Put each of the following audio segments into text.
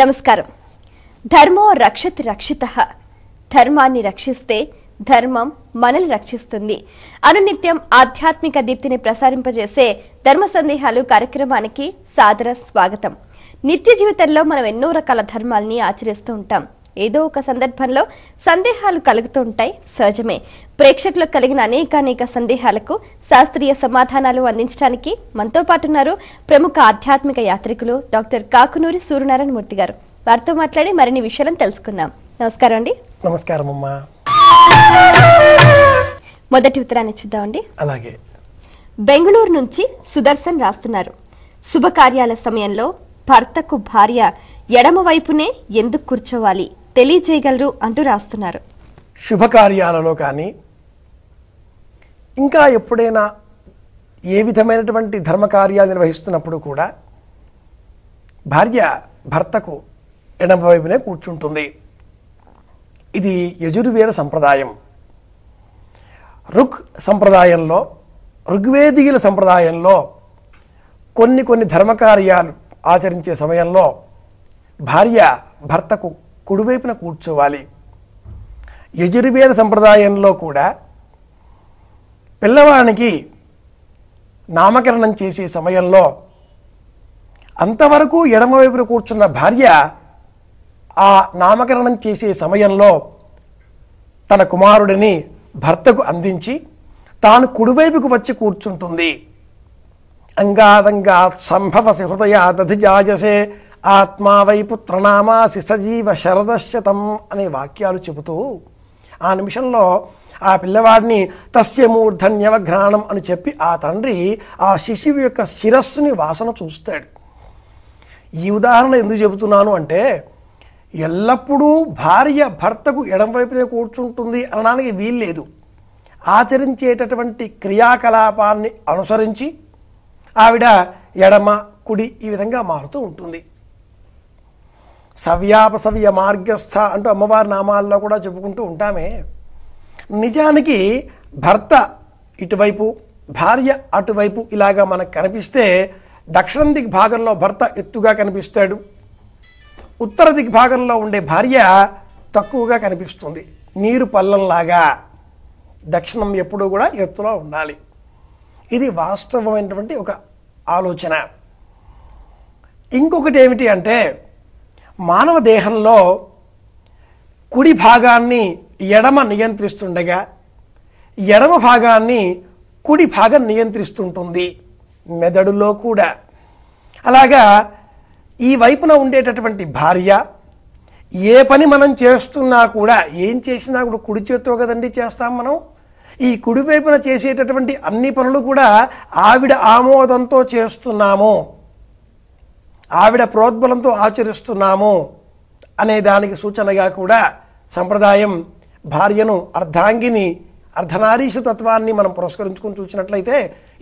నమస్కారం. ధర్మో రక్షతి రక్షితః. ధర్మాన్ని రక్షిస్తే ధర్మం మనల్ని రక్షిస్తుంది. అనునిత్యం ఆధ్యాత్మిక దీప్తిని ప్రసారింపజేసే ధర్మ సందేహాలు కార్యక్రమానికి సాదర స్వాగతం. నిత్య జీవితంలో మనం ఎన్నో రకాల ధర్మాల్ని ఆచరిస్తూ ఉంటాం. ఏదో ఒక సందర్భంలో సందేహాలు కలుగుతూ ఉంటాయి, సహజమే. ప్రేక్షకులకు కలిగిన అనేక సందేహాలకు శాస్త్రీయ సమాధానాలు అందించడానికి మనతో పాటు ఉన్నారు ప్రముఖ ఆధ్యాత్మిక యాత్రికులు డాక్టర్ కాకునూరి సూర్యనారాయణ మూర్తి గారు. వారితో మాట్లాడి మరిన్ని విషయాలను తెలుసుకుందాం. నమస్కారం అండి. నమస్కారం అమ్మా. మొదటి ఉత్తరాన్ని చూద్దామండి. అలాగే. బెంగళూరు నుంచి సుదర్శన్ రాస్తున్నారు. శుభకార్యాల సమయంలో భర్తకు భార్య ఎడమ వైపునే ఎందుకు కూర్చోవాలి తెలియజేయగలరు అంటూ రాస్తున్నారు. శుభకార్యాలలో కానీ ఇంకా ఎప్పుడైనా ఏ విధమైనటువంటి ధర్మకార్యాలు నిర్వహిస్తున్నప్పుడు కూడా భార్య భర్తకు ఎడమ వైపునే కూర్చుంటుంది. ఇది యజుర్వేద సంప్రదాయం. సంప్రదాయంలో ఋగ్వేదీయుల సంప్రదాయంలో కొన్ని ధర్మకార్యాలు ఆచరించే సమయంలో భార్య భర్తకు కుడివైపున కూర్చోవాలి. యజుర్వేద సంప్రదాయంలో కూడా పిల్లవానికి నామకరణం చేసే సమయంలో అంతవరకు ఎడమవైపున కూర్చున్న భార్య ఆ నామకరణం చేసే సమయంలో తన కుమారుడిని భర్తకు అందించి తాను కుడివైపుకు వచ్చి కూర్చుంటుంది. అంగాదంగాత్ సంభవసి హృదయాదధిజాయసే ఆత్మా వై పుత్రనామాసి సజీవ శరదశ్చతం అనే వాక్యాలు చెబుతూ ఆ నిమిషంలో ఆ పిల్లవాడిని తస్య మూర్ధన్యవఘ్రాణం అని చెప్పి ఆ తండ్రి ఆ శిశువు యొక్క శిరస్సుని వాసన చూస్తాడు. ఈ ఉదాహరణ ఎందుకు చెబుతున్నాను అంటే, ఎల్లప్పుడూ భార్య భర్తకు ఎడమవైపునే కూర్చుంటుంది అనడానికి వీల్లేదు. ఆచరించేటటువంటి క్రియాకలాపాన్ని అనుసరించి ఆవిడ ఎడమ కుడి ఈ విధంగా మారుతూ ఉంటుంది. సవ్యాపసవ్య మార్గస్థ అంటూ అమ్మవారి నామాల్లో కూడా చెప్పుకుంటూ ఉంటామే. నిజానికి భర్త ఇటువైపు భార్య అటువైపు ఇలాగా మనకు కనిపిస్తే దక్షిణ దిగ్భాగంలో భర్త ఎత్తుగా కనిపిస్తాడు, ఉత్తర దిగ్భాగంలో ఉండే భార్య తక్కువగా కనిపిస్తుంది. నీరు పల్లంలాగా దక్షిణం ఎప్పుడూ కూడా ఎత్తులో ఉండాలి. ఇది వాస్తవమైనటువంటి ఒక ఆలోచన. ఇంకొకటి ఏమిటి అంటే, మానవ దేహంలో కుడి భాగాన్ని ఎడమ నియంత్రిస్తుండగా ఎడమ భాగాన్ని కుడి భాగం నియంత్రిస్తుంటుంది. మెదడులో కూడా అలాగా ఈ వైపున ఉండేటటువంటి భార్య ఏ పని మనం చేస్తున్నా కూడా, ఏం చేసినా కూడా కుడి చేత్తో కదండి చేస్తాం మనం. ఈ కుడివైపున చేసేటటువంటి అన్ని పనులు కూడా ఆవిడ ఆమోదంతో చేస్తున్నాము, ఆవిడ ప్రోద్బలంతో ఆచరిస్తున్నాము అనే దానికి సూచనగా కూడా సంప్రదాయం భార్యను అర్ధాంగిని అర్ధనారీష తత్వాన్ని మనం పురస్కరించుకుని చూసినట్లయితే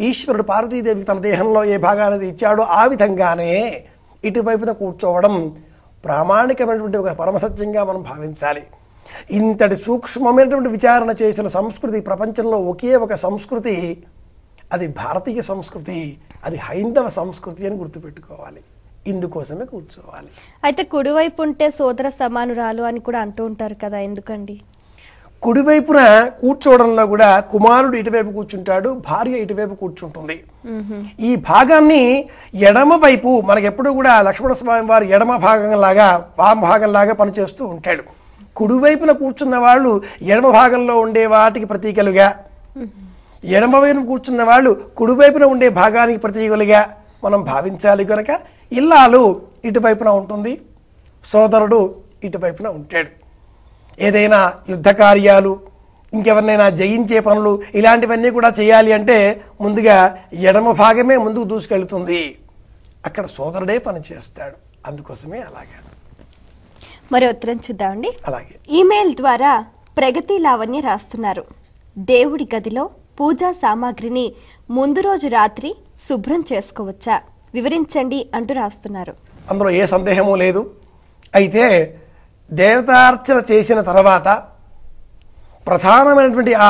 ఈశ్వరుడు పార్వతీదేవికి తన దేహంలో ఏ భాగాన్ని ఇచ్చాడో ఆ విధంగానే ఇటువైపున కూర్చోవడం ప్రామాణికమైనటువంటి ఒక పరమసత్యంగా మనం భావించాలి. ఇంతటి సూక్ష్మమైనటువంటి విచారణ చేసిన సంస్కృతి ప్రపంచంలో ఒకే ఒక సంస్కృతి, అది భారతీయ సంస్కృతి, అది హైందవ సంస్కృతి అని గుర్తుపెట్టుకోవాలి. ఇందుకోసమే కూర్చోవాలి. అయితే కుడివైపు ఉంటే సోదర సమానురాలు అని కూడా అంటూ ఉంటారు కదా, ఎందుకండి? కుడివైపున కూర్చోవడంలో కూడా కుమారుడు ఇటువైపు కూర్చుంటాడు, భార్య ఇటువైపు కూర్చుంటుంది. ఈ భాగాన్ని ఎడమ వైపు మనకెప్పుడు కూడా లక్ష్మణ స్వామి వారు ఎడమ భాగంలాగా వామ భాగంలాగా పనిచేస్తూ ఉంటాడు. కుడివైపున కూర్చున్న వాళ్ళు ఎడమ భాగంలో ఉండే వాటికి ప్రతీకలుగా, ఎడమ వైపున కూర్చున్న వాళ్ళు కుడివైపున ఉండే భాగానికి ప్రతీకలుగా మనం భావించాలి. కనుక ఇల్లాలు ఇటువైపున ఉంటుంది, సోదరుడు ఇటువైపున ఉంటాడు. ఏదైనా యుద్ధ కార్యాలు, ఇంకెవరినైనా జయించే పనులు ఇలాంటివన్నీ కూడా చేయాలి అంటే ముందుగా ఎడమ భాగమే ముందుకు దూసుకెళ్తుంది. అక్కడ సోదరుడే పని చేస్తాడు. అందుకోసమే అలాగా. మరి ఉత్తరం చూద్దామండి. అలాగే. ఈమెయిల్ ద్వారా ప్రగతి లావణ్య రాస్తున్నారు. దేవుడి గదిలో పూజా సామాగ్రిని ముందు రోజు రాత్రి శుభ్రం చేసుకోవచ్చా, వివరించండి అంటూ రాస్తున్నారు. అందులో ఏ సందేహము లేదు. అయితే దేవతార్చన చేసిన తర్వాత ప్రధానమైనటువంటి ఆ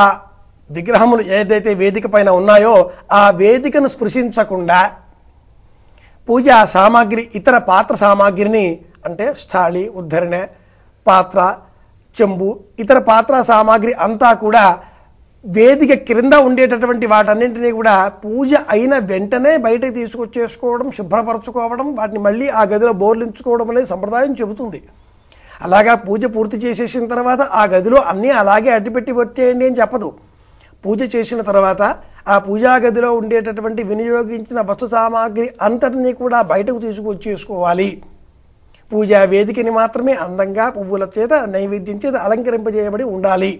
విగ్రహములు ఏదైతే వేదిక పైన ఉన్నాయో ఆ వేదికను స్పృశించకుండా పూజా సామాగ్రి ఇతర పాత్ర సామాగ్రిని అంటే స్థాళి, ఉద్ధరణ, పాత్ర, చెంబు, ఇతర పాత్ర సామాగ్రి అంతా కూడా వేదిక క్రింద ఉండేటటువంటి వాటన్నింటినీ కూడా పూజ అయిన వెంటనే బయటకు తీసుకొచ్చేసుకోవడం, శుభ్రపరచుకోవడం, వాటిని మళ్ళీ ఆ గదిలో బోర్లించుకోవడం అనేది సంప్రదాయం చెబుతుంది. అలాగా పూజ పూర్తి చేసేసిన తర్వాత ఆ గదిలో అన్నీ అలాగే అట్టిపెట్టి వచ్చేయండి అని చెప్పదు. పూజ చేసిన తర్వాత ఆ పూజా గదిలో ఉండేటటువంటి వినియోగించిన వస్తు సామాగ్రి అంతటినీ కూడా బయటకు తీసుకొచ్చేసుకోవాలి. పూజా వేదికని మాత్రమే అందంగా పువ్వుల చేత నైవేద్యం చేత అలంకరింపజేయబడి ఉండాలి.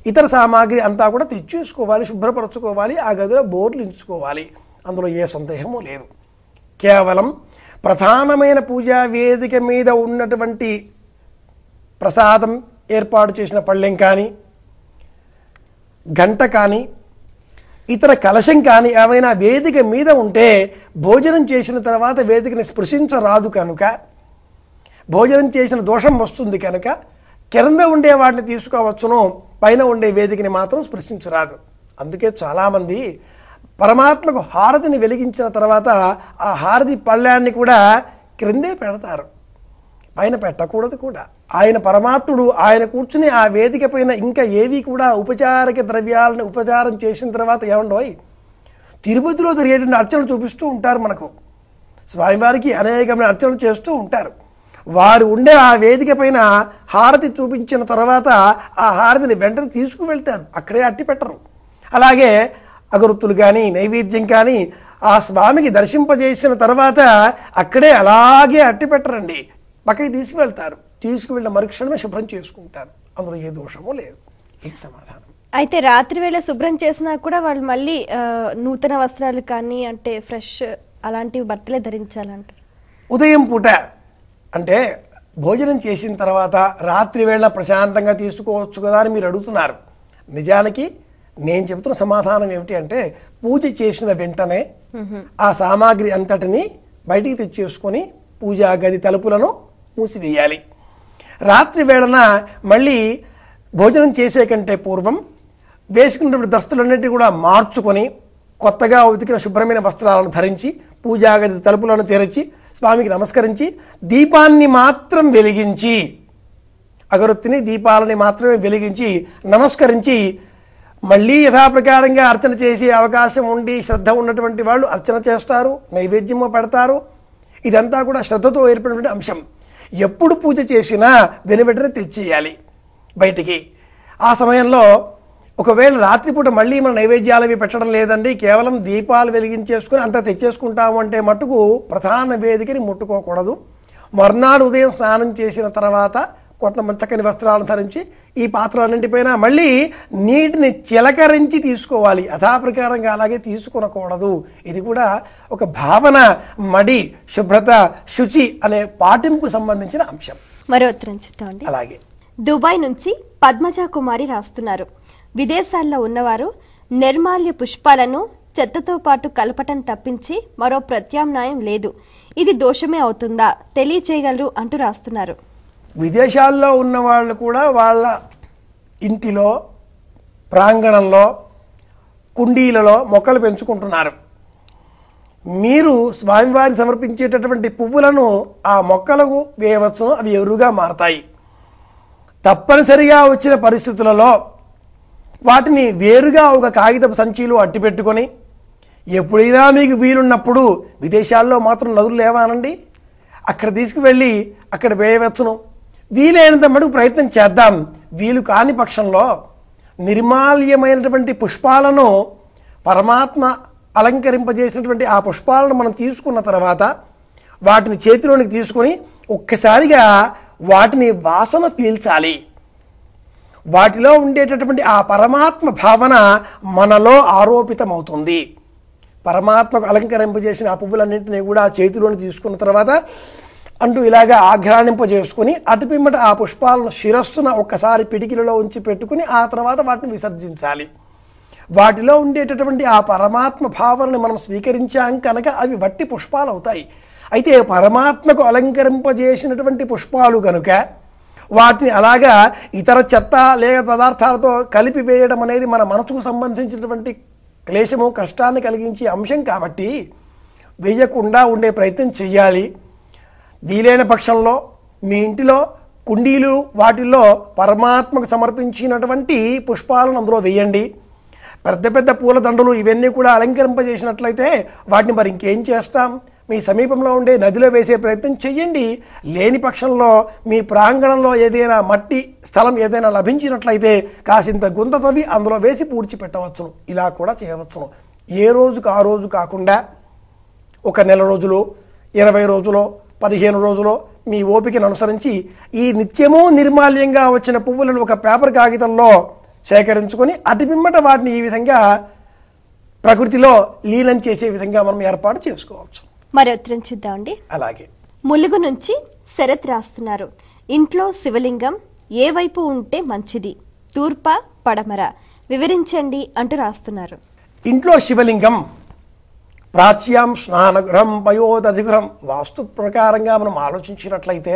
ఇతర సామాగ్రి అంతా కూడా తెచ్చేసుకోవాలి, శుభ్రపరచుకోవాలి, ఆ గదిలో బోర్లించుకోవాలి. అందులో ఏ సందేహము లేదు. కేవలం ప్రధానమైన పూజా వేదిక మీద ఉన్నటువంటి ప్రసాదం ఏర్పాటు చేసిన పళ్ళెం కానీ, గంట కానీ, ఇతర కలశం కానీ ఏమైనా వేదిక మీద ఉంటే భోజనం చేసిన తర్వాత వేదికని స్పృశించరాదు కనుక, భోజనం చేసిన దోషం వస్తుంది కనుక కింద ఉండే వాటిని తీసుకోవచ్చును, పైన ఉండే వేదికని మాత్రం స్పృశించరాదు. అందుకే చాలామంది పరమాత్మకు హారతిని వెలిగించిన తర్వాత ఆ హారతి పళ్ళాన్ని కూడా క్రిందే పెడతారు, పైన పెట్టకూడదు కూడా. ఆయన పరమాత్ముడు ఆయన కూర్చుని ఆ వేదిక పైన ఇంకా ఏవి కూడా ఉపచారక ద్రవ్యాలను ఉపచారం చేసిన తర్వాత ఏమండోయ్ తిరుపతిలో జరిగేటువంటి అర్చనలు చూపిస్తూ ఉంటారు. మనకు స్వామివారికి అనేకమైన అర్చనలు చేస్తూ ఉంటారు. వారు ఉండే ఆ వేదిక పైన హారతి చూపించిన తర్వాత ఆ హారతిని వెంటనే తీసుకువెళ్తారు, అక్కడే అట్టి పెట్టరు. అలాగే అగరొత్తులు కానీ నైవేద్యం కానీ ఆ స్వామికి దర్శింపజేసిన తర్వాత అక్కడే అలాగే అట్టి పెట్టరండి, పక్కకి తీసుకువెళ్తారు. తీసుకువెళ్ళిన మరుక్షణమే శుభ్రం చేసుకుంటారు. అందులో ఏ దోషమూ లేదు. ఇది సమాధానం. అయితే రాత్రి వేళ శుభ్రం చేసినా కూడా వాళ్ళు మళ్ళీ నూతన వస్త్రాలు కానీ అంటే ఫ్రెష్ అలాంటివి బట్టలే ధరించాలంటారు. ఉదయం పూట అంటే భోజనం చేసిన తర్వాత రాత్రి వేళ ప్రశాంతంగా తీసుకోవచ్చు కదా అని మీరు అడుగుతున్నారు. నిజానికి నేను చెబుతున్న సమాధానం ఏమిటి అంటే పూజ చేసిన వెంటనే ఆ సామాగ్రి అంతటిని బయటికి తెచ్చేసుకొని పూజా గది తలుపులను మూసివేయాలి. రాత్రి వేళన మళ్ళీ భోజనం చేసే కంటే పూర్వం వేసుకున్నటువంటి దుస్తులన్నింటినీ కూడా మార్చుకొని కొత్తగా ఉతికిన శుభ్రమైన వస్త్రాలను ధరించి పూజా గది తలుపులను తెరచి స్వామికి నమస్కరించి దీపాన్ని మాత్రం వెలిగించి, అగరొత్తిని దీపాలని మాత్రమే వెలిగించి నమస్కరించి మళ్ళీ యథాప్రకారంగా అర్చన చేసే అవకాశం ఉండి శ్రద్ధ ఉన్నటువంటి వాళ్ళు అర్చన చేస్తారు, నైవేద్యము పెడతారు. ఇదంతా కూడా శ్రద్ధతో ఏర్పడినటువంటి అంశం. ఎప్పుడు పూజ చేసినా వెనువెంటనే తెచ్చేయాలి బయటికి. ఆ సమయంలో ఒకవేళ రాత్రిపూట మళ్ళీ మన నైవేద్యాలు అవి పెట్టడం లేదండి, కేవలం దీపాలు వెలిగించేసుకుని అంతా తెచ్చేసుకుంటాము అంటే మటుకు ప్రధాన వేదికని ముట్టుకోకూడదు. మర్నాడు ఉదయం స్నానం చేసిన తర్వాత కొత్త చక్కని వస్త్రాలను ధరించి ఈ పాత్రలన్నింటిపైన మళ్ళీ నీటిని చిలకరించి తీసుకోవాలి, యథాప్రకారంగా అలాగే తీసుకునకూడదు. ఇది కూడా ఒక భావన, మడి, శుభ్రత, శుచి అనే పాటింపుకు సంబంధించిన అంశం. మరో ఉత్తరం చూద్దామండి. అలాగే దుబాయ్ నుంచి పద్మజ కుమారి రాస్తున్నారు. విదేశాల్లో ఉన్నవారు నిర్మాల్య పుష్పాలను చెత్తతో పాటు కలపటం తప్పించి మరో ప్రత్యామ్నాయం లేదు, ఇది దోషమే అవుతుందా తెలియచేయగలరు అంటూ రాస్తున్నారు. విదేశాల్లో ఉన్న వాళ్ళు కూడా వాళ్ళ ఇంటిలో ప్రాంగణంలో కుండీలలో మొక్కలు పెంచుకుంటున్నారు. మీరు స్వామివారికి సమర్పించేటటువంటి పువ్వులను ఆ మొక్కలకు వేయవచ్చును, అవి ఎరువుగా మారతాయి. తప్పనిసరిగా వచ్చిన పరిస్థితులలో వాటిని వేరుగా ఒక కాగితపు సంచిలో అట్టిపెట్టుకొని ఎప్పుడైనా మీకు వీలున్నప్పుడు, విదేశాల్లో మాత్రం నదులు లేవానండి, అక్కడ తీసుకువెళ్ళి అక్కడ వేయవచ్చును. వీలైనంత మటుకు ప్రయత్నం చేద్దాం. వీలు కాని పక్షంలో నిర్మాల్యమైనటువంటి పుష్పాలను పరమాత్మ అలంకరింపజేసినటువంటి ఆ పుష్పాలను మనం తీసుకున్న తర్వాత వాటిని చేతిలోనికి తీసుకొని ఒక్కసారిగా వాటిని వాసన పీల్చాలి. వాటిలో ఉండేటటువంటి ఆ పరమాత్మ భావన మనలో ఆరోపితమవుతుంది. పరమాత్మకు అలంకరింపజేసిన ఆ పువ్వులన్నింటినీ కూడా చేతిలోని తీసుకున్న తర్వాత అంటూ ఇలాగా ఆఘ్రాణింపజేసుకుని అటుపిమ్మట ఆ పుష్పాలను శిరస్సున ఒక్కసారి పిడికిలలో ఉంచి పెట్టుకుని ఆ తర్వాత వాటిని విసర్జించాలి. వాటిలో ఉండేటటువంటి ఆ పరమాత్మ భావనని మనం స్వీకరించాం కనుక అవి వట్టి పుష్పాలు అవుతాయి. అయితే పరమాత్మకు అలంకరింపజేసినటువంటి పుష్పాలు కనుక వాటిని అలాగా ఇతర చెత్త లేక పదార్థాలతో కలిపి వేయడం అనేది మన మనసుకు సంబంధించినటువంటి క్లేశము, కష్టాన్ని కలిగించే అంశం కాబట్టి వేయకుండా ఉండే ప్రయత్నం చేయాలి. వీలైన పక్షంలో మీ ఇంటిలో కుండీలు వాటిల్లో పరమాత్మకు సమర్పించినటువంటి పుష్పాలను అందులో వేయండి. పెద్ద పెద్ద పూలదండలు ఇవన్నీ కూడా అలంకరింపజేసినట్లయితే వాటిని మరి ఇంకేం చేస్తాం? మీ సమీపంలో ఉండే నదిలో వేసే ప్రయత్నం చెయ్యండి. లేని పక్షంలో మీ ప్రాంగణంలో ఏదైనా మట్టి స్థలం ఏదైనా లభించినట్లయితే కాసింత గుంత తవ్వి అందులో వేసి పూడ్చిపెట్టవచ్చును. ఇలా కూడా చేయవచ్చును. ఏ రోజుకు ఆ రోజు కాకుండా ఒక నెల రోజులు, 20 రోజులు, 15 రోజులు మీ ఓపికను అనుసరించి ఈ నిత్యమూ నిర్మాల్యంగా వచ్చిన పువ్వులను ఒక పేపర్ కాగితంలో సేకరించుకొని అటు పిమ్మట వాటిని ఈ విధంగా ప్రకృతిలో లీనం చేసే విధంగా మనం ఏర్పాటు చేసుకోవచ్చు. మరి ఉత్తరం చూద్దామండి. అలాగే ములుగు నుంచి శరత్ రాస్తున్నారు. ఇంట్లో శివలింగం ఏ వైపు ఉంటే మంచిది, తూర్ప పడమర, వివరించండి అంటూ రాస్తున్నారు. ఇంట్లో శివలింగం ప్రాచ్యాం స్నానగృహం పయోదధిగృహం వాస్తు ప్రకారంగా మనం ఆలోచించినట్లయితే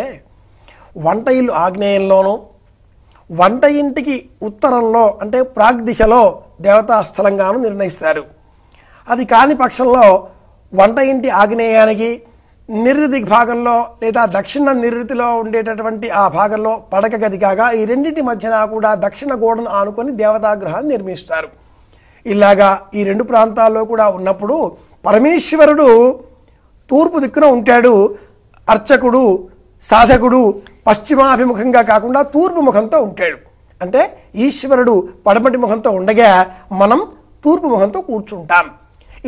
వంట ఇల్లు ఆగ్నేయంలోనూ వంట ఇంటికి ఉత్తరంలో అంటే ప్రాగ్దిశలో దేవతా స్థలంగాను నిర్ణయిస్తారు. అది కాని పక్షంలో వంట ఇంటి ఆగ్నేయానికి నిరుతి దిగ్భాగంలో లేదా దక్షిణ నిరుతిలో ఉండేటటువంటి ఆ భాగంలో పడక గది కాగా ఈ రెండింటి మధ్యన కూడా దక్షిణ గోడను ఆనుకొని దేవతాగృహాన్ని నిర్మిస్తారు. ఇలాగా ఈ రెండు ప్రాంతాల్లో కూడా ఉన్నప్పుడు పరమేశ్వరుడు తూర్పు దిక్కున ఉంటాడు. అర్చకుడు సాధకుడు పశ్చిమాభిముఖంగా కాకుండా తూర్పు ముఖంతో ఉంటాడు. అంటే ఈశ్వరుడు పడమటి ముఖంతో ఉండగా మనం తూర్పు ముఖంతో కూర్చుంటాం.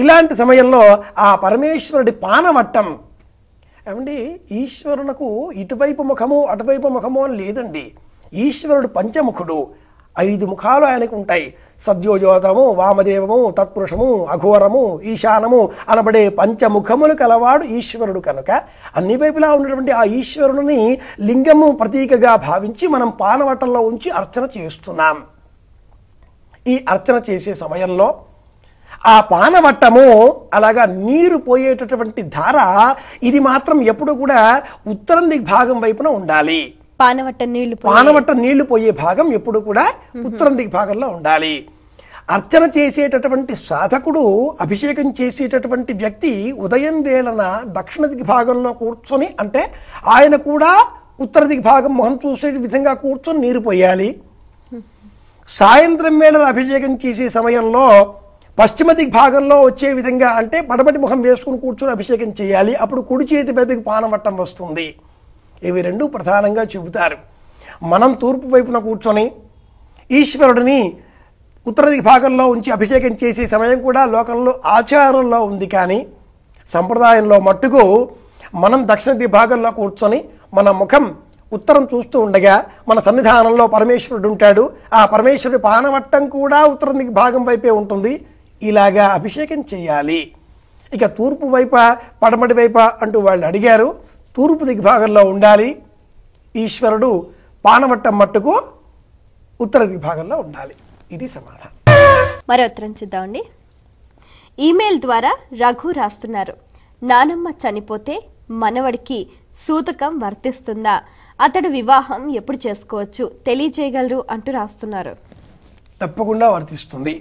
ఇలాంటి సమయంలో ఆ పరమేశ్వరుడి పానవట్టం ఏమండి, ఈశ్వరునకు ఇటువైపు ముఖము అటువైపు ముఖము అని లేదండి. ఈశ్వరుడు పంచముఖుడు, 5 ముఖాలు ఆయనకు ఉంటాయి. సద్యోజోతము, వామదేవము, తత్పురుషము, అఘోరము, ఈశానము అనబడే పంచముఖములు కలవాడు ఈశ్వరుడు. కనుక అన్ని వైపులా ఉన్నటువంటి ఆ ఈశ్వరుని లింగము ప్రతీకగా భావించి మనం పానవట్టంలో ఉంచి అర్చన చేస్తున్నాం. ఈ అర్చన చేసే సమయంలో ఆ పానవట్టము అలాగా నీరు పోయేటటువంటి ధార ఇది మాత్రం ఎప్పుడు కూడా ఉత్తరం దిగ్భాగం వైపున ఉండాలి. పానవట్ట నీళ్లు పోయే భాగం ఎప్పుడు కూడా ఉత్తరం దిగ్భాగంలో ఉండాలి. అర్చన చేసేటటువంటి సాధకుడు, అభిషేకం చేసేటటువంటి వ్యక్తి ఉదయం వేళన దక్షిణ దిగ్భాగంలో కూర్చొని అంటే ఆయన కూడా ఉత్తర దిగ్భాగం మొహం చూసే విధంగా కూర్చొని నీరు పోయాలి. సాయంత్రం వేళ అభిషేకం చేసే సమయంలో పశ్చిమ దిగ్భాగంలో వచ్చే విధంగా అంటే పడమటి ముఖం వేసుకుని కూర్చొని అభిషేకం చేయాలి. అప్పుడు కుడి చేతి వైపుకి పానవట్టం వస్తుంది. ఇవి రెండు ప్రధానంగా చెబుతారు. మనం తూర్పు వైపున కూర్చొని ఈశ్వరుడిని ఉత్తర దిగ్భాగంలో ఉంచి అభిషేకం చేసే సమయం కూడా లోకంలో ఆచారంలో ఉంది. కానీ సంప్రదాయంలో మట్టుకు మనం దక్షిణ దిగ్భాగంలో కూర్చొని మన ముఖం ఉత్తరం చూస్తూ ఉండగా మన సన్నిధానంలో పరమేశ్వరుడు ఉంటాడు. ఆ పరమేశ్వరుడి పానవట్టం కూడా ఉత్తర దిగ్భాగం వైపే ఉంటుంది. ఇలాగా అభిషేకం చేయాలి. ఇక తూర్పు వైప పడమటి వైప అంటూ వాళ్ళు అడిగారు. తూర్పు దిగ్భాగంలో ఉండాలి. ఈశ్వరుడు పానవట్టం మట్టుకు ఉత్తర దిగ్భాగంలో ఉండాలి. ఇది సమాధానం. మరో ఉత్తరం చూద్దామండి. ఈమెయిల్ ద్వారా రఘు రాస్తున్నారు. నానమ్మ చనిపోతే మనవడికి సూతకం వర్తిస్తుందా? అతడు వివాహం ఎప్పుడు చేసుకోవచ్చు తెలియజేయగలరు అంటూ రాస్తున్నారు. తప్పకుండా వర్తిస్తుంది.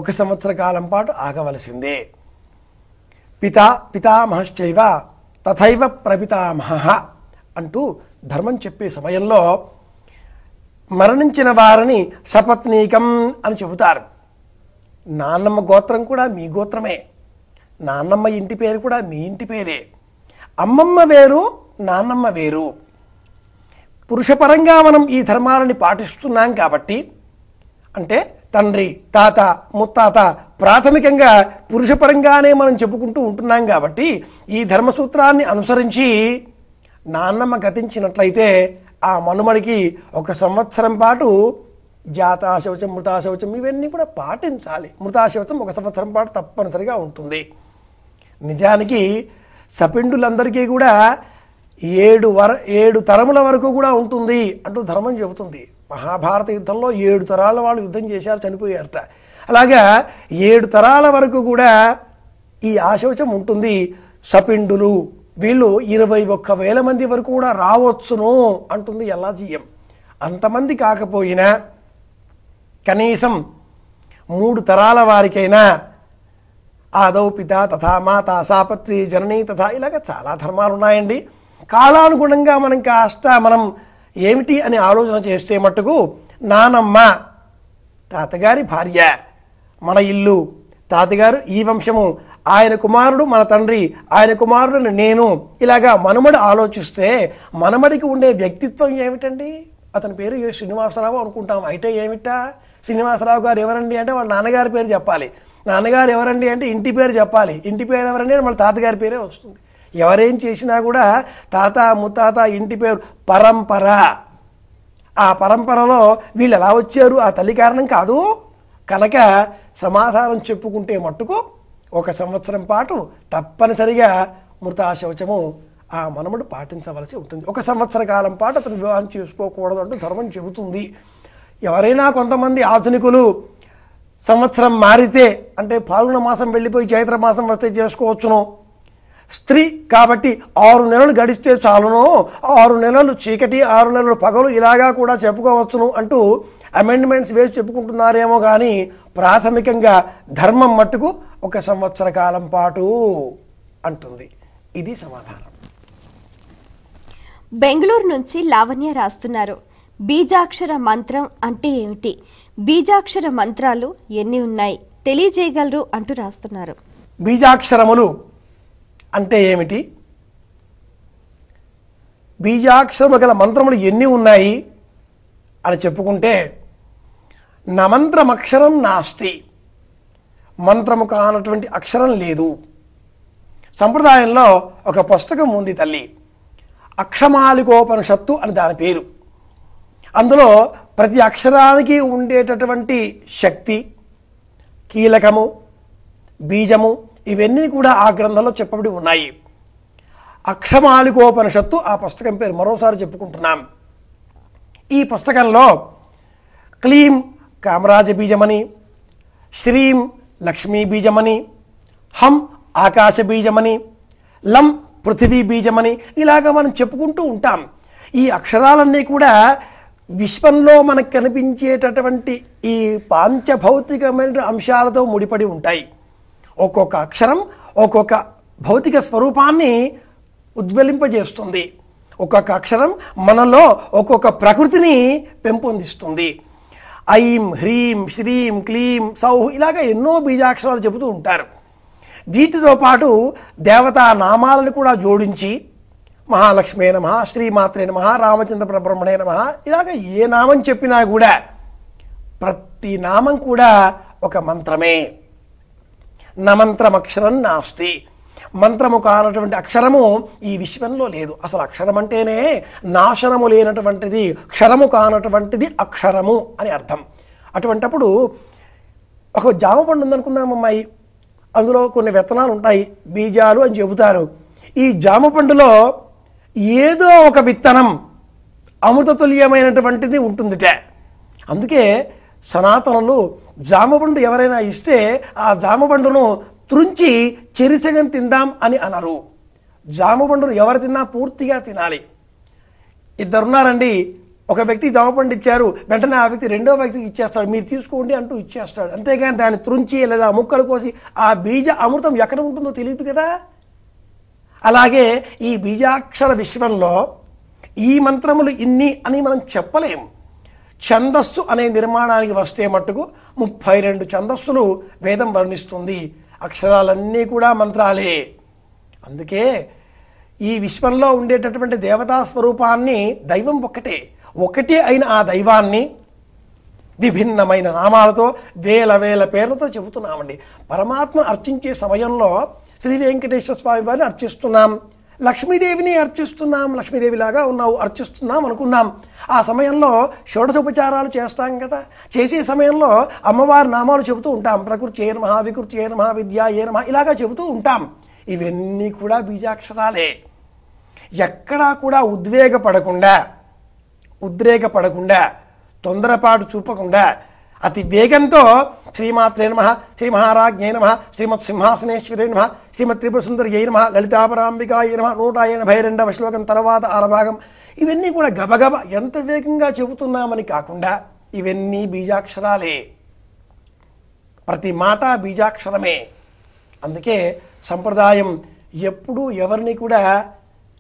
1 సంవత్సర కాలం పాటు ఆగవలసిందే. పితామహశ్చైవ తథైవ ప్రపితామహ అంటూ ధర్మం చెప్పే సమయంలో మరణించిన వారిని సపత్నీకం అని చెబుతారు. నాన్నమ్మ గోత్రం కూడా మీ గోత్రమే. నాన్నమ్మ ఇంటి పేరు కూడా మీ ఇంటి పేరే. అమ్మమ్మ వేరు, నాన్నమ్మ వేరు. పురుషపరంగా మనం ఈ ధర్మాలని పాటిస్తున్నాం కాబట్టి అంటే తండ్రి, తాత, ముత్తాత ప్రాథమికంగా పురుషపరంగానే మనం చెప్పుకుంటూ ఉంటున్నాం కాబట్టి ఈ ధర్మసూత్రాన్ని అనుసరించి నాన్నమ్మ గతించినట్లయితే ఆ మనుమడికి 1 సంవత్సరం పాటు జాతాశౌచం, మృతాశౌచం ఇవన్నీ కూడా పాటించాలి. మృతాశౌచం 1 సంవత్సరం పాటు తప్పనిసరిగా ఉంటుంది. నిజానికి సపిండులందరికీ కూడా 7 తరముల వరకు కూడా ఉంటుంది అంటూ ధర్మం చెబుతుంది. మహాభారత యుద్ధంలో 7 తరాల వాళ్ళు యుద్ధం చేశారు, చనిపోయారట. అలాగా 7 తరాల వరకు కూడా ఈ ఆశౌచం ఉంటుంది. సపిండులు వీళ్ళు 21,000 మంది వరకు కూడా రావచ్చును అంటుంది ఎల్లాజీయం. అంతమంది కాకపోయినా కనీసం 3 తరాల వారికైనా ఆదౌ పిత తథా మాత సాపత్రి జననీ తథా ఇలాగ చాలా ధర్మాలు ఉన్నాయండి. కాలానుగుణంగా మనం ఏమిటి అని ఆలోచన చేస్తే మట్టుకు నానమ్మ తాతగారి భార్య, మన ఇల్లు, తాతగారు ఈ వంశము, ఆయన కుమారుడు మన తండ్రి, ఆయన కుమారుడు నేను, ఇలాగా మనమడు ఆలోచిస్తే మనమడికి ఉండే వ్యక్తిత్వం ఏమిటండి? అతని పేరు శ్రీనివాసరావు అనుకుంటాం. అయితే ఏమిటా శ్రీనివాసరావు గారు ఎవరండి అంటే వాళ్ళ నాన్నగారి పేరు చెప్పాలి, నాన్నగారు ఎవరండి అంటే ఇంటి పేరు చెప్పాలి, ఇంటి పేరు ఎవరండి అంటే మన తాతగారి పేరే వస్తుంది. ఎవరేం చేసినా కూడా తాత ముత్తాత ఇంటి పేరు పరంపర. ఆ పరంపరలో వీళ్ళు ఎలా వచ్చారు? ఆ తల్లి కారణం కాదు. కనుక సమాధానం చెప్పుకుంటే మట్టుకు 1 సంవత్సరం పాటు తప్పనిసరిగా మృతాశౌచము ఆ మనముడు పాటించవలసి ఉంటుంది. 1 సంవత్సర కాలం పాటు అతను వివాహం చేసుకోకూడదు అంటూ ధర్మం చెబుతుంది. ఎవరైనా కొంతమంది ఆధునికులు సంవత్సరం మారితే అంటే పాల్గొన మాసం వెళ్ళిపోయి చైత్ర మాసం వస్తే చేసుకోవచ్చును, స్త్రీ కాబట్టి 6 నెలలు గడిస్తే చాలును, 6 నెలలు చీకటి 6 నెలలు పగలు ఇలాగా కూడా చెప్పుకోవచ్చును అంటూ అమెండ్మెంట్స్ వేసి చెప్పుకుంటున్నారేమో కానీ ప్రాథమికంగా ధర్మం మట్టుకు 1 సంవత్సర కాలం పాటు అంటుంది. ఇది సమాధానం. బెంగళూరు నుంచి లావణ్య రాస్తున్నారు, బీజాక్షర మంత్రం అంటే ఏమిటి? బీజాక్షర మంత్రాలు ఎన్ని ఉన్నాయి తెలియజేయగలరు అంటూ రాస్తున్నారు. బీజాక్షరములు అంటే ఏమిటి, బీజాక్షరము గల మంత్రములు ఎన్ని ఉన్నాయి అని చెప్పుకుంటే, నమంత్రమక్షరం నాస్తి, మంత్రము కానటువంటి అక్షరం లేదు. సంప్రదాయంలో ఒక పుస్తకం ఉంది తల్లి, అక్షమాలికోపనిషత్తు అని దాని పేరు. అందులో ప్రతి అక్షరానికి ఉండేటటువంటి శక్తి, కీలకము, బీజము ఇవన్నీ కూడా ఆ గ్రంథంలో చెప్పబడి ఉన్నాయి. అక్షమాలికోపనిషత్తు ఆ పుస్తకం పేరు. మరోసారి చెప్పుకుంటున్నాం. ఈ పుస్తకంలో క్లీం కామరాజ బీజమని, శ్రీం లక్ష్మీ బీజమని, హం ఆకాశ బీజమని, లం పృథివీ బీజమని ఇలాగ మనం చెప్పుకుంటూ ఉంటాం. ఈ అక్షరాలన్నీ కూడా విశ్వంలో మనకు కనిపించేటటువంటి ఈ పాంచభౌతికమైన అంశాలతో ముడిపడి ఉంటాయి. ఒక్కొక్క అక్షరం ఒక్కొక్క భౌతిక స్వరూపాన్ని ఉద్వలింపజేస్తుంది. ఒక్కొక్క అక్షరం మనలో ఒక్కొక్క ప్రకృతిని పెంపొందిస్తుంది. ఐం హ్రీం శ్రీం క్లీం సౌహ్ ఇలాగ ఎన్నో బీజాక్షరాలు చెబుతూ ఉంటారు. వీటితో పాటు దేవతా నామాలను కూడా జోడించి మహాలక్ష్మే నమః, శ్రీమాత్రే నమః, రామచంద్ర పరబ్రహ్మణే నమః ఇలాగ ఏ నామం చెప్పినా కూడా ప్రతి నామం కూడా ఒక మంత్రమే. నమంత్రమక్షరం నాస్తి, మంత్రము కానటువంటి అక్షరము ఈ విశ్వంలో లేదు. అసలు అక్షరం అంటేనే నాశనము లేనటువంటిది, క్షరము కానటువంటిది అక్షరము అని అర్థం. అటువంటప్పుడు ఒక జామ పండు ఉందనుకుందాం అమ్మాయి, అందులో కొన్ని విత్తనాలు ఉంటాయి, బీజాలు అని చెబుతారు. ఈ జామ పండులో ఏదో ఒక విత్తనం అమృతతుల్యమైనటువంటిది ఉంటుందిట. అందుకే సనాతనులు జామపండు ఎవరైనా ఇస్తే ఆ జామపండును త్రుంచి చెరిసగం తిందాం అని అనరు. జామపండును ఎవరు తిన్నా పూర్తిగా తినాలి. ఇద్దరున్నారండి, ఒక వ్యక్తి జామపండు ఇచ్చారు, వెంటనే ఆ వ్యక్తి రెండో వ్యక్తికి ఇచ్చేస్తాడు, మీరు తీసుకోండి అంటూ ఇచ్చేస్తాడు. అంతేగాని దాన్ని త్రుంచి లేదా ముక్కలు కోసి ఆ బీజ అమృతం ఎక్కడ ఉంటుందో తెలియదు కదా. అలాగే ఈ బీజాక్షర విశ్వంలో ఈ మంత్రములు ఇన్ని అని మనం చెప్పలేము. ఛందస్సు అనే నిర్మాణానికి వస్తే మట్టుకు 32 ఛందస్సులు వేదం వర్ణిస్తుంది. అక్షరాలన్నీ కూడా మంత్రాలే. అందుకే ఈ విశ్వంలో ఉండేటటువంటి దేవతా స్వరూపాన్ని, దైవం ఒకటే అయిన ఆ దైవాన్ని విభిన్నమైన నామాలతో వేల వేల పేర్లతో చెబుతున్నామండి. పరమాత్మను అర్చించే సమయంలో శ్రీ వెంకటేశ్వర స్వామి వారిని అర్చిస్తున్నాం, లక్ష్మీదేవిని అర్చిస్తున్నాం, లక్ష్మీదేవిలాగా ఉన్నావు అర్చిస్తున్నాం అనుకున్నాం. ఆ సమయంలో షోడశోపచారాలు చేస్తాం కదా, చేసే సమయంలో అమ్మవారి నామాలు చెబుతూ ఉంటాం. ప్రకృతి ఏ నమః, వికృతి ఏ నమః, విద్య ఏ నమః ఇలాగా చెబుతూ ఉంటాం. ఇవన్నీ కూడా బీజాక్షరాలే. ఎక్కడా కూడా ఉద్రేకపడకుండా తొందరపాటు చూపకుండా అతి వేగంతో శ్రీమాత్రే నమః, శ్రీ మహారాజ్ఞే నమః, శ్రీమత్ సింహాసనేశ్వరే నమః, శ్రీమత్ త్రిపుర సుందరియై నమః, లలితాపరాంబికాయై నమః 182వ శ్లోకం తర్వాత 6వ భాగం ఇవన్నీ కూడా గబగబ ఎంత వేగంగా చెబుతున్నామని కాకుండా ఇవన్నీ బీజాక్షరాలే. ప్రతి మాట బీజాక్షరమే. అందుకే సంప్రదాయం ఎప్పుడూ ఎవరిని కూడా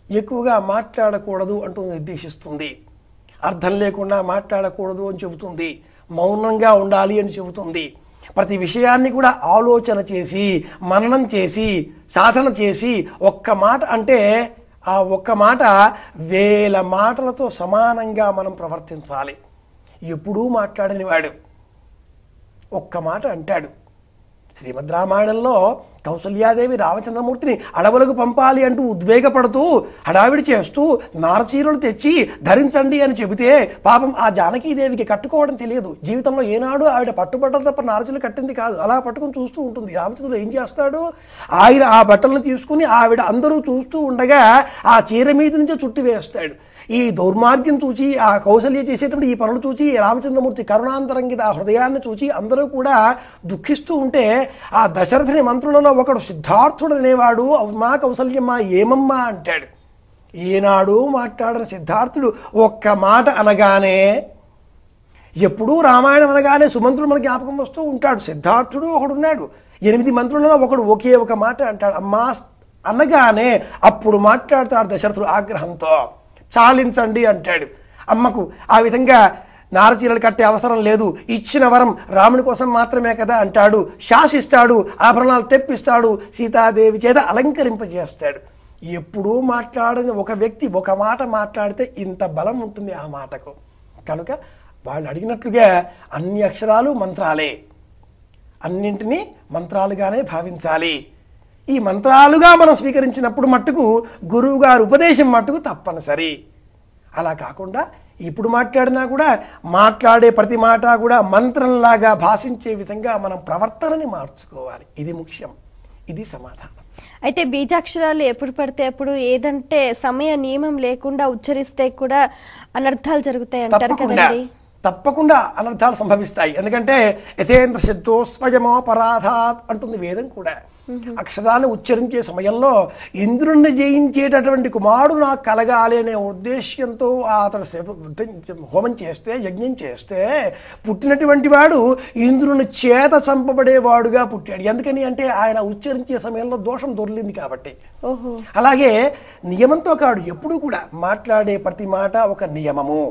ఎక్కువగా మాట్లాడకూడదు అంటూ నిర్దేశిస్తుంది. అర్థం లేకుండా మాట్లాడకూడదు అని చెబుతుంది. మౌనంగా ఉండాలి అని చెబుతుంది. ప్రతి విషయాన్ని కూడా ఆలోచన చేసి, మననం చేసి, సాధన చేసి ఒక్క మాట అంటే ఆ ఒక్క మాట 1000 మాటలతో సమానంగా మనం ప్రవర్తించాలి. ఎప్పుడూ మాట్లాడని వాడు ఒక్క మాట అంటాడు. శ్రీమద్ రామాయణంలో కౌసల్యాదేవి రామచంద్రమూర్తిని అడవులకు పంపాలి అంటూ ఉద్వేగపడుతూ హడావిడి చేస్తూ నారచీరలు తెచ్చి ధరించండి అని చెబితే పాపం ఆ జానకీదేవికి కట్టుకోవడం తెలియదు. జీవితంలో ఏనాడు ఆవిడ పట్టుబట్టలు తప్ప నారచీరలు కట్టింది కాదు. అలా పట్టుకుని చూస్తూ ఉంటుంది. రామచంద్రుడు ఏం చేస్తాడు? ఆయన ఆ బట్టలను తీసుకుని ఆవిడ అందరూ చూస్తూ ఉండగా ఆ చీర మీద నుంచే చుట్టి వేస్తాడు. ఈ దౌర్మార్గ్యం చూచి, ఆ కౌసల్య చేసేటువంటి ఈ పనులు చూచి రామచంద్రమూర్తి కరుణాంతరంగిత ఆ హృదయాన్ని చూచి అందరూ కూడా దుఃఖిస్తూ ఉంటే ఆ దశరథుని మంత్రులలో ఒకడు సిద్ధార్థుడు అనేవాడు మా కౌసల్యమ్మ ఏమమ్మా అంటాడు. ఏనాడు మాట్లాడని సిద్ధార్థుడు ఒక్క మాట అనగానే, ఎప్పుడూ రామాయణం అనగానే సుమంత్రుడు మన జ్ఞాపకం వస్తూ ఉంటాడు. సిద్ధార్థుడు ఒకడున్నాడు. 8 మంత్రులలో ఒకడు ఒకే ఒక మాట అంటాడు. అమ్మా అనగానే అప్పుడు మాట్లాడతాడు దశరథుడు ఆగ్రహంతో. చాలించండి అంటాడు. అమ్మకు ఆ విధంగా నారచీరలు కట్టే అవసరం లేదు, ఇచ్చిన వరం రాముని కోసం మాత్రమే కదా అంటాడు. శాసిస్తాడు, ఆభరణాలు తెప్పిస్తాడు, సీతాదేవి చేత అలంకరింపజేస్తాడు. ఎప్పుడూ మాట్లాడని ఒక వ్యక్తి ఒక మాట మాట్లాడితే ఇంత బలం ఉంటుంది ఆ మాటకు. కనుక వాళ్ళు అడిగినట్లుగా అన్ని అక్షరాలు మంత్రాలే, అన్నింటినీ మంత్రాలుగానే భావించాలి. ఈ మంత్రాలుగా మనం స్వీకరించినప్పుడు మట్టుకు గురువు గారి ఉపదేశం మట్టుకు తప్పనిసరి. అలా కాకుండా ఇప్పుడు మాట్లాడినా కూడా మాట్లాడే ప్రతి మాట కూడా మంత్రంలాగా భాషించే విధంగా మనం ప్రవర్తనని మార్చుకోవాలి. ఇది ముఖ్యం. ఇది సమాధానం. అయితే బీజాక్షరాలు ఎప్పుడు పడితే అప్పుడు ఏదంటే సమయ నియమం లేకుండా ఉచ్చరిస్తే కూడా అనర్థాలు జరుగుతాయి అంటారు కదండి. తప్పకుండా అనర్థాలు సంభవిస్తాయి. ఎందుకంటే యథేంద్ర శబ్దో స్వయమోపరాధాత్ అంటుంది వేదం కూడా. అక్షరాన్ని ఉచ్చరించే సమయంలో ఇంద్రుణ్ణి జయించేటటువంటి కుమారుడు నాకు కలగాలి అనే ఉద్దేశ్యంతో అతడు హోమం చేస్తే, యజ్ఞం చేస్తే పుట్టినటువంటి వాడు ఇంద్రుని చేత చంపబడేవాడుగా పుట్టాడు. ఎందుకని అంటే ఆయన ఉచ్చరించే సమయంలో దోషం దొర్లింది కాబట్టి. అలాగే నియమంతో కాడు, ఎప్పుడూ కూడా మాట్లాడే ప్రతి మాట ఒక నియమము.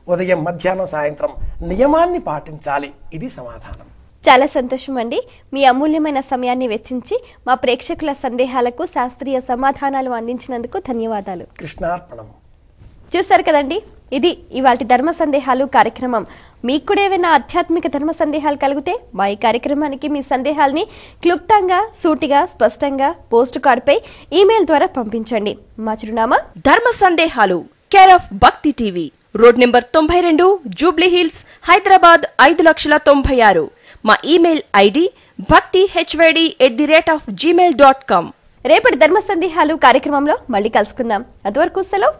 ఉదయం, మధ్యాహ్నం, సాయంత్రం నియమాన్ని పాటించాలి. ఇది సమాధానం. చాలా సంతోషం అండి. మీ అమూల్యమైన సమయాన్ని వెచ్చించి మా ప్రేక్షకుల సందేహాలకు శాస్త్రీయ సమాధానాలు అందించినందుకు ధన్యవాదాలు. కృష్ణార్పణం. చూశారు కదండి, ఇది ఇవాల్టి ధర్మ సందేహాలు కార్యక్రమం. మీకు కూడా ఏమైనా ఆధ్యాత్మిక ధర్మ సందేహాలు కలిగితే మా ఈ కార్యక్రమానికి మీ సందేహాల్ని క్లుప్తంగా, సూటిగా, స్పష్టంగా పోస్ట్ కార్డుపై ఈమెయిల్ ద్వారా పంపించండి. మా చిరునామా ధర్మ సందేహాలు, కేర్ ఆఫ్ భక్తి TV, road number 92, Jubilee hills, Hyderabad 5,96,000. మా ఈమెయిల్ ఐడి bhaktihyd@gmail.com. రేపటి ధర్మ సందేహాలు కార్యక్రమంలో మళ్ళీ కలుసుకుందాం. అంతవరకు సెలవు.